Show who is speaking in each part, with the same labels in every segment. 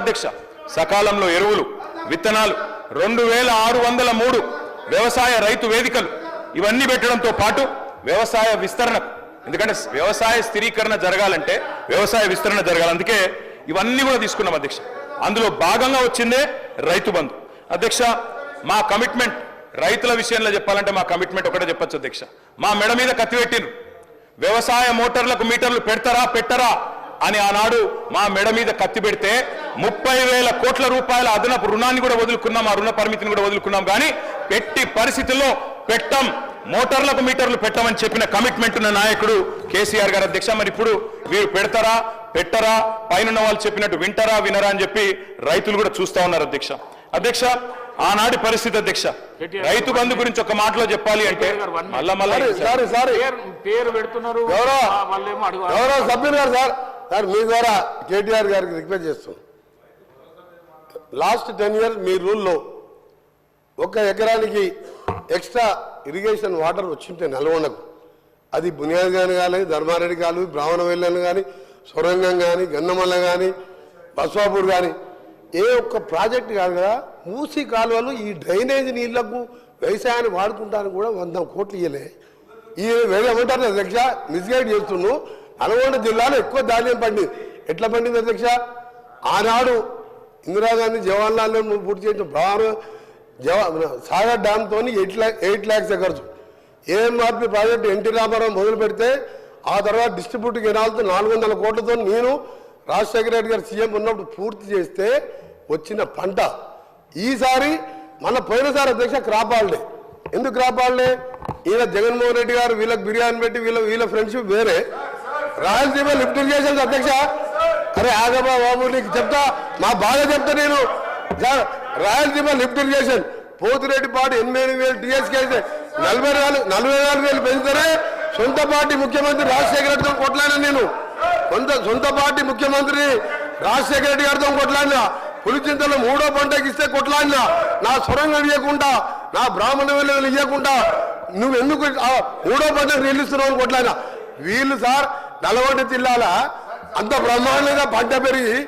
Speaker 1: అధ్యక్ష సకాలంలో ఎరువులు విత్తనాలు 2603 వ్యవసాయ రైతు వేదికలు ఇవన్నీ పెట్టడంతో పాటు వ్యవసాయ విస్తరణ ఎందుకంటే వ్యవసాయ స్థిరీకరణ జరగాలంటే వ్యవసాయ విస్తరణ జరగాలి అందుకే ఇవన్నీ కూడా తీసుకున్నాం అధ్యక్ష అందులో భాగంగా వచ్చిందే రైతు బంధు అధ్యక్ష మా కమిట్మెంట్ రైతుల విషయంలో చెప్పాలంటే మా కమిట్మెంట్ ఒకటే చెప్పొచ్చు అధ్యక్ష మా మెడ మీద కత్తి పెట్టిరు వ్యవసాయ మోటార్లకు మీటర్లు పెడతారా పెట్టరా అని ఆనాడు మా మెడ మీద కత్తి పెడితే 30,000 కోట్ల రూపాయల అదనపు రుణాన్ని కూడా వదులుకున్నాం ఆ రుణ పరిమితిని కూడా వదులుకున్నాం కానీ పెట్టి పరిస్థితుల్లో పెట్టం మోటార్లకు మీటర్లు పెట్టమని చెప్పిన కమిట్మెంట్ ఉన్న నాయకుడు కేసీఆర్ గారు అధ్యక్ష మరి ఇప్పుడు వీరు పెడతారా పెట్టరా పైన వాళ్ళు చెప్పినట్టు వింటారా వినరా అని చెప్పి రైతులు కూడా చూస్తా ఉన్నారు అధ్యక్ష అధ్యక్ష ఆనాటి పరిస్థితి అధ్యక్ష రైతు బంధు గురించి ఒక మాటలో చెప్పాలి అంటే
Speaker 2: పేరు పెడుతున్నారు
Speaker 3: గౌరవ సభ్యులు గారు సార్ మీ ద్వారా కేటీఆర్ గారికి రిక్వెస్ట్ చేస్తున్నాం లాస్ట్ 10 years మీ రూల్లో 1 ఎకరానికి ఎక్స్ట్రా ఇరిగేషన్ వాటర్ వచ్చింటే నల్గొండకు అది బునియాద్ గాని కానీ ధర్మారెడ్డి కాలువ బ్రాహ్మణవెల్లని కానీ సొరంగం కానీ గన్నమల్ల కానీ బస్వాపూర్ కానీ ఏ ఒక్క ప్రాజెక్ట్ కాదు కదా మూసి కాలువలు ఈ డ్రైనేజ్ నీళ్లకు వ్యవసాయాన్ని వాడుకుంటానికి కూడా 100 కోట్లు ఇవ్వలే ఈ ఏమంటారు అధ్యక్ష మిస్గైడ్ చేస్తున్నాను నల్గొండ జిల్లాలో ఎక్కువ ధాన్యం పండింది ఎట్లా పండింది అధ్యక్ష ఆనాడు ఇందిరాగాంధీ జవహర్లాల్ నెహ్రూ పూర్తి చేసిన సాగర్ డ్యామ్తో 8 lakhs acres AMRP project NT Rama Rao మొదలు పెడితే ఆ తర్వాత డిస్ట్రిబ్యూట్ కెనాల్తో 400 కోట్లతో నేను రాజశేఖర రెడ్డి గారు సీఎం ఉన్నప్పుడు పూర్తి చేస్తే వచ్చిన పంట ఈసారి మన పోయినసారి అధ్యక్ష క్రాప్ హాలిడే ఎందుకు క్రాప్ హాలిడే ఈయన జగన్మోహన్ రెడ్డి గారు వీళ్ళకి బిర్యానీ పెట్టి వీళ్ళ ఫ్రెండ్షిప్ వేరే రాయలసీమ లిఫ్ట్ ఇరిగేషన్ అధ్యక్ష అరే ఆగమా బాబు నీకు చెప్తా మా బాధ చెప్తా నేను రాయలసీమ లిఫ్ట్ ఇరిగేషన్ పోతిరెడ్డి పాటు 88,000 టీఎస్కే అయితే 44,000 పెంచితేనే సొంత పార్టీ ముఖ్యమంత్రి రాజశేఖర రెడ్డితో కొట్లాడినా నేను సొంత పార్టీ ముఖ్యమంత్రి రాజశేఖర రెడ్డి గారితో కొట్లాడినా పులిచింతలో 3వ పంటకి ఇస్తే కొట్లాడినా నా సొరంగం ఇవ్వకుండా నా బ్రాహ్మణ వెల్లువలు ఇవ్వకుండా నువ్వు ఎందుకు 3వ పంటకు నిలుస్తున్నావు కొట్లాడినా వీళ్ళు సార్ నల్గొండ జిల్లాల అంత బ్రహ్మాండంగా పంట పెరిగి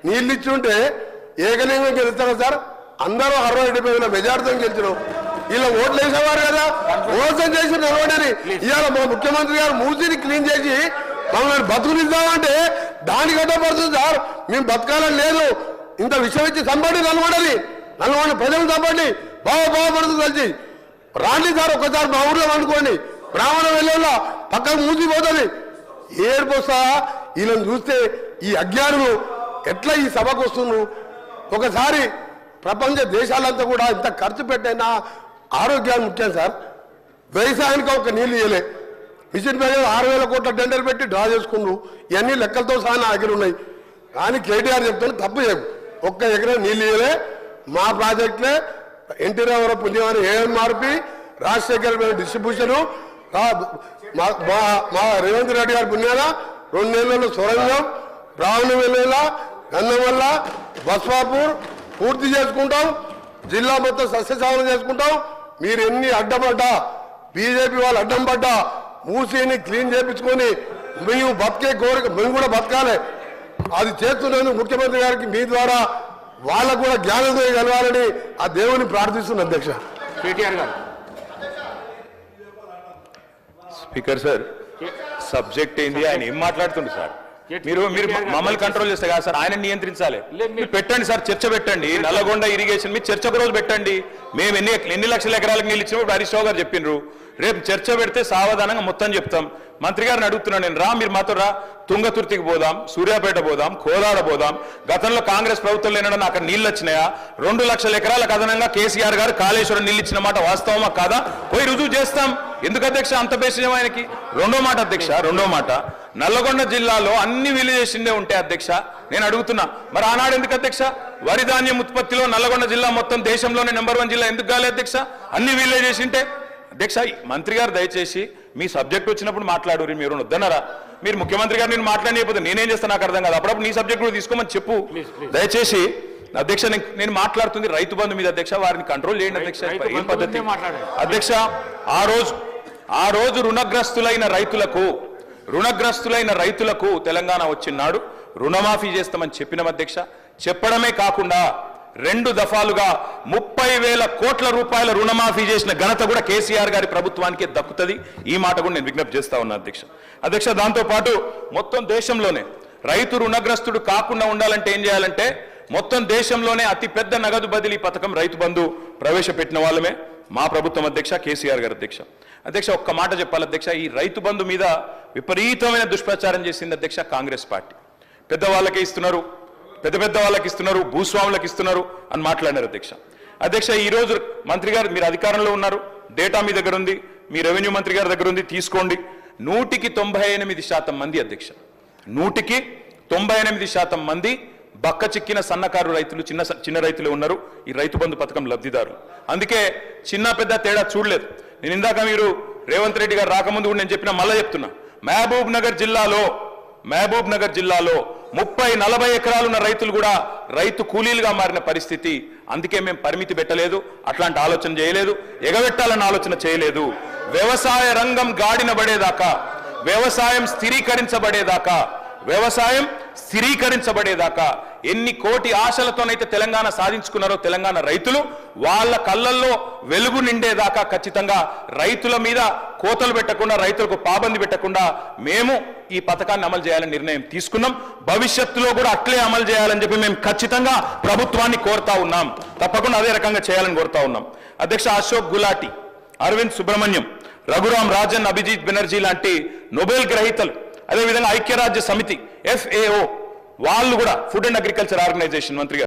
Speaker 3: నీళ్ళు ఇచ్చుంటే ఏకలింగం గెలుస్తారు సార్ అందరూ 60-70 మెజార్టీతో గెలిచినాం ఇలా ఓట్లు వేసేవారు కదా మోసం చేసి నల్గొండని ఇవాళ మా ముఖ్యమంత్రి గారు మూసిని క్లీన్ చేసి మమ్మల్ని బతుకునిద్దామంటే దానికి అడ్డపడుతుంది సార్ మేము బతకాలని లేదు ఇంత విషయం ఇచ్చి చంపండి నల్గొండ ప్రజలు చంపండి బాగుపడుతుంది కలిసి రాండి సార్ ఒక్కసారి మా ఊర్లో అనుకోండి బ్రాహ్మణ వెళ్ళేలా పక్కకు మూసిపోతుంది ఏడుపోస్తా వీళ్ళని చూస్తే ఈ అజ్ఞానులు ఎట్లా ఈ సభకు వస్తున్నారు ఒకసారి ప్రపంచ దేశాలంతా కూడా ఇంత ఖర్చు పెట్టైనా ఆరోగ్యాన్ని ముఖ్యం సార్ వ్యవసాయానికి ఒక నీళ్ళు ఇవ్వలే మిషన్ మీద 6,000 కోట్ల టెండర్ పెట్టి డ్రా చేసుకున్నారు ఇవన్నీ లెక్కలతో సహా నా దగ్గర ఉన్నాయి కానీ కేటీఆర్ చెప్తాను తప్పు చేయకు 1 ఎకరం నీళ్ళు ఇవ్వలే మా ప్రాజెక్టులే ఎన్టీ రామారావు పుణ్యమని ఏఎంఆర్పి రాజశేఖర డిస్ట్రిబ్యూషను మా రేవంత్ రెడ్డి గారి పుణ్యాన 2 నెలల్లో సొరంగం బ్రాహ్మణ వెల్లుల గన్నమల్ల బస్వాపూర్ పూర్తి చేసుకుంటాం జిల్లా మొత్తం సస్యశామం చేసుకుంటాం మీరు ఎన్ని అడ్డపడ్డా బీజేపీ వాళ్ళు అడ్డం పడ్డా మూసీని క్లీన్ చేయించుకొని మేము బతికే కోరిక మేము కూడా బతకాలి అది చేస్తున్నందుకు ముఖ్యమంత్రి గారికి మీ ద్వారా వాళ్ళకు కూడా జ్ఞానోదయం కలవాలని ఆ దేవుని ప్రార్థిస్తున్న అధ్యక్ష
Speaker 2: కేటీఆర్ గారు
Speaker 1: స్పీకర్ సార్ సబ్జెక్ట్ ఏంది ఆయన ఏం మాట్లాడుతుండ్రు సార్ మీరు మమ్మల్ని కంట్రోల్ చేస్తే కదా సార్ ఆయన నియంత్రించాలి మీరు పెట్టండి సార్ చర్చ పెట్టండి నల్లగొండ ఇరిగేషన్ మీరు చర్చ ఒక రోజు పెట్టండి మేము ఎన్ని లక్షల ఎకరాలకు నీళ్ళు ఇచ్చినప్పుడు హరీష్ రావు గారు చెప్పిండ్రు రేపు చర్చ పెడితే సావధానంగా మొత్తం చెప్తాం మంత్రి గారిని అడుగుతున్నాను నేను మీరు మాతో తుంగతుర్తికి పోదాం సూర్యాపేట పోదాం కోదాడ పోదాం గతంలో కాంగ్రెస్ ప్రభుత్వంలో ఏమన్నా అక్కడ నీళ్ళు వచ్చినాయా 2 లక్షల ఎకరాలకు అదనంగా కేసీఆర్ గారు కాళేశ్వరం నీళ్ళు ఇచ్చిన మాట వాస్తవమా కాదా పోయి రుజువు చేస్తాం ఎందుకు అధ్యక్ష అంత బేసిజం ఆయనకి రెండో మాట నల్లగొండ జిల్లాలో అన్ని విలేజెసిండే ఉంటాయి అధ్యక్ష నేను అడుగుతున్నా మరి ఆనాడు ఎందుకు అధ్యక్ష వరి ధాన్యం ఉత్పత్తిలో నల్లగొండ జిల్లా మొత్తం దేశంలోనే నెంబర్ 1 జిల్లా ఎందుకు కాలే అధ్యక్ష అన్ని విలేజెసింటే అధ్యక్ష మంత్రి గారు దయచేసి మీ సబ్జెక్ట్ వచ్చినప్పుడు మాట్లాడు మీరు వద్దన్నారా మీరు ముఖ్యమంత్రి గారు నేను మాట్లాడలేకపోతే నేనేం చేస్తాను నాకు అర్థం కాదు అప్పుడప్పుడు నీ సబ్జెక్ట్ కూడా తీసుకోమని చెప్పు దయచేసి అధ్యక్ష నేను మాట్లాడుతుంది రైతు బంధు మీద అధ్యక్ష వారిని కంట్రోల్ చేయండి అధ్యక్ష ఏం పద్ధతి అధ్యక్ష ఆ రోజు రుణగ్రస్తులైన రైతులకు తెలంగాణ వచ్చినాడు రుణమాఫీ చేస్తామని చెప్పినాం అధ్యక్ష చెప్పడమే కాకుండా 2 దఫాలుగా 30,000 కోట్ల రూపాయల రుణమాఫీ చేసిన ఘనత కూడా కేసీఆర్ గారి ప్రభుత్వానికి దక్కుతుంది. ఈ మాట కూడా నేను విజ్ఞప్తి చేస్తా ఉన్నా అధ్యక్ష. దాంతో పాటు మొత్తం దేశంలోనే రైతు రుణగ్రస్తుడు కాకుండా ఉండాలంటే ఏం చేయాలంటే మొత్తం దేశంలోనే అతి పెద్ద నగదు బదిలీ పథకం రైతు బంధు ప్రవేశపెట్టిన వాళ్ళమే మా ప్రభుత్వం అధ్యక్ష, కేసీఆర్ గారు అధ్యక్ష. ఒక్క మాట చెప్పాలి అధ్యక్ష, ఈ రైతు బంధు మీద విపరీతమైన దుష్ప్రచారం చేసింది అధ్యక్ష కాంగ్రెస్ పార్టీ. పెద్దవాళ్ళకే ఇస్తున్నారు, పెద్ద వాళ్ళకి ఇస్తున్నారు, భూస్వాములకు ఇస్తున్నారు అని మాట్లాడినారు అధ్యక్ష. ఈ రోజు మంత్రి గారు మీరు అధికారంలో ఉన్నారు, డేటా మీ దగ్గర ఉంది, మీ రెవెన్యూ మంత్రి గారి దగ్గర ఉంది, తీసుకోండి. 100% మంది అధ్యక్ష, 198% మంది బక్క చిక్కిన సన్నకారు రైతులు, చిన్న రైతులే ఉన్నారు ఈ రైతు బంధు పథకం లబ్ధిదారులు. అందుకే చిన్న పెద్ద తేడా చూడలేదు. నేను ఇందాక మీరు రేవంత్ రెడ్డి గారు రాకముందు కూడా నేను చెప్పిన మళ్ళీ చెప్తున్నా, మహబూబ్ నగర్ జిల్లాలో 30-40 ఎకరాలున్న రైతులు కూడా రైతు కూలీలుగా మారిన పరిస్థితి. అందుకే మేము పరిమితి పెట్టలేదు, అట్లాంటి ఆలోచన చేయలేదు, ఎగబెట్టాలన్న ఆలోచన చేయలేదు. వ్యవసాయ రంగం గాడిన పడేదాకా, వ్యవసాయం స్థిరీకరించబడేదాకా ఎన్ని కోటి ఆశలతోనైతే తెలంగాణ సాధించుకున్నారో తెలంగాణ రైతులు, వాళ్ళ కళ్ళల్లో వెలుగు నిండేదాకా ఖచ్చితంగా రైతుల మీద కోతలు పెట్టకుండా, రైతులకు పాబంది పెట్టకుండా మేము ఈ పథకాన్ని అమలు చేయాలని నిర్ణయం తీసుకున్నాం. భవిష్యత్తులో కూడా అట్లే అమలు చేయాలని చెప్పి మేము ఖచ్చితంగా ప్రభుత్వాన్ని కోరుతా ఉన్నాం. తప్పకుండా అదే రకంగా చేయాలని కోరుతా ఉన్నాం అధ్యక్ష. అశోక్ గులాటి, అరవింద్ సుబ్రహ్మణ్యం, రఘురాం రాజన్, అభిజిత్ బెనర్జీ లాంటి నోబెల్ గ్రహీతలు, అదేవిధంగా ఐక్యరాజ్య సమితి FAO వాళ్ళు కూడా, ఫుడ్ అండ్ అగ్రికల్చర్ ఆర్గనైజేషన్ మంత్రి గారు